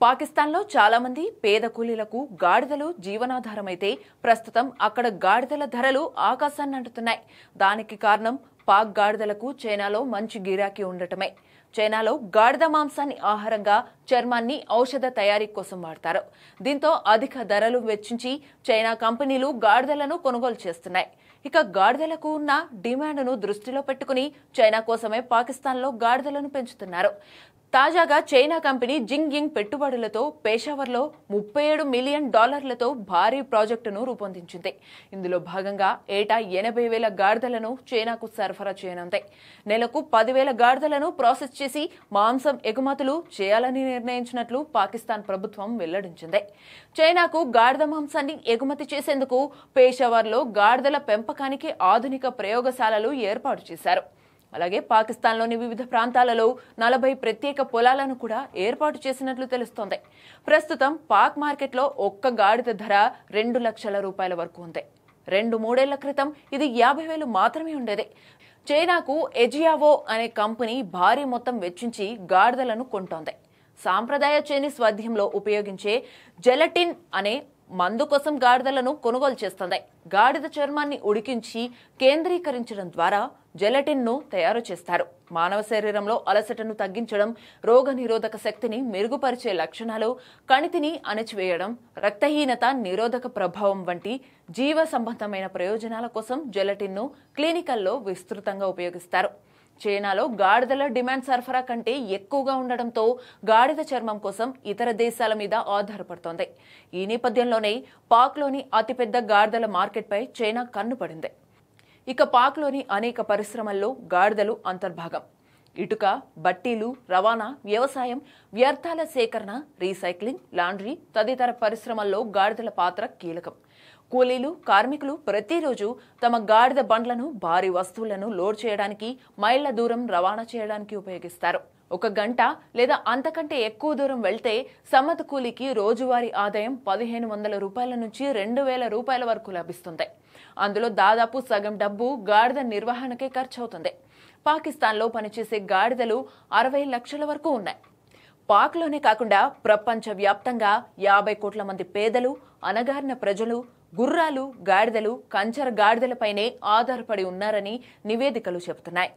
పాకిస్తాన్లో చాలా మంది పేద కూలీలకు గాడిదలు జీవనాధారమైతే ప్రస్తుతం అక్కడ గాడిదల ధరలు ఆకాశాన్ని అంటుతున్నాయి. దానికి కారణం పాక్ గాడిదలకు చైనాలో మంచి గిరాకీ ఉండటమే. చైనాలో గాడిద మాంసాన్ని ఆహారంగా, చర్మాన్ని ఔషధ తయారీ కోసం వాడతారు. దీంతో అధిక ధరలు వెచ్చించి చైనా కంపెనీలు గాడిదలను కొనుగోలు చేస్తున్నాయి. ఇక గాడిదలకు ఉన్న డిమాండ్ను దృష్టిలో పెట్టుకుని చైనా కోసమే పాకిస్తాన్లో గాడిదలను పెంచుతున్నారు. తాజాగా చైనా కంపెనీ జింగ్యింగ్ పెట్టుబడులతో పేషావర్లో $37 మిలియన్ భారీ ప్రాజెక్టును రూపొందించింది. ఇందులో భాగంగా ఏటా 80,000 గాడిదలను చైనాకు సరఫరా చేయనుంది. నెలకు 10,000 గాడిదలను ప్రాసెస్ చేసి మాంసం ఎగుమతులు చేయాలని నిర్ణయించినట్లు పాకిస్తాన్ ప్రభుత్వం వెల్లడించింది. చైనాకు గాడిద మాంసాన్ని ఎగుమతి చేసేందుకు పేషావర్లో గాడిదల పెంపకానికి ఆధునిక ప్రయోగశాలలు ఏర్పాటు చేశారు. అలాగే పాకిస్తాన్లోని వివిధ ప్రాంతాలలో 40 ప్రత్యేక పొలాలను కూడా ఏర్పాటు చేసినట్లు తెలుస్తోంది. ప్రస్తుతం పాక్ మార్కెట్లో ఒక్క గాడిద ధర $2 లక్షల వరకు ఉంది. 2-3 క్రితం ఇది 50,000 మాత్రమే ఉండేది. చైనాకు ఎజియావో అనే కంపెనీ భారీ మొత్తం వెచ్చించి గాడిదలను కొంటోంది. సాంప్రదాయ చైనీస్ వైద్యంలో ఉపయోగించే జెలటిన్ అనే మందు కోసం గాడిదలను కొనుగోలు చేస్తుంది. గాడిద చర్మాన్ని ఉడికించి కేంద్రీకరించడం ద్వారా జెలటిన్ ను తయారు చేస్తారు. మానవ శరీరంలో అలసటను తగ్గించడం, రోగనిరోధక శక్తిని మెరుగుపరిచే లక్షణాలు, కణితిని అణచివేయడం, రక్తహీనత నిరోధక ప్రభావం వంటి జీవ సంబంధమైన ప్రయోజనాల కోసం జెలటిన్ ను క్లినికల్లో విస్తృతంగా ఉపయోగిస్తారు. చైనాలో గాడిదల డిమాండ్ సరఫరా కంటే ఎక్కువగా ఉండడంతో గాడిద చర్మం కోసం ఇతర దేశాల మీద ఆధారపడుతోంది. ఈ నేపథ్యంలోనే పాక్లోని అతిపెద్ద గాడిదల మార్కెట్పై చైనా కన్నుపడింది. ఇక పాక్లోని అనేక పరిశ్రమల్లో గాడిదలు అంతర్భాగం. ఇటుక, బట్టీలు, రవాణా, వ్యవసాయం, వ్యర్థాల సేకరణ, రీసైక్లింగ్, లాండ్రీ తదితర పరిశ్రమల్లో గాడిదల పాత్ర కీలకం. కూలీలు, కార్మికులు ప్రతిరోజు తమ గాడిద బండ్లను భారీ వస్తువులను లోడ్ చేయడానికి, మైళ్ల దూరం రవాణా చేయడానికి ఉపయోగిస్తారు. 1 గంట లేదా అంతకంటే ఎక్కువ దూరం వెళ్తే సమ్మత కూలీకి రోజువారీ ఆదాయం $1,500 నుంచి $2,000 వరకు లభిస్తుంది. అందులో దాదాపు సగం డబ్బు గాడిద నిర్వహణకే ఖర్చవుతుంది. పాకిస్తాన్లో పనిచేసే గాడిదలు 60 లక్షల వరకు ఉన్నాయి. పాక్లోనే కాకుండా ప్రపంచ వ్యాప్తంగా 50 కోట్ల మంది పేదలు, అణగారిన ప్రజలు గుర్రాలు, గాడిదలు, కంచర గాడిదలపైనే ఆధారపడి ఉన్నారని నివేదికలు చెబుతున్నాయి.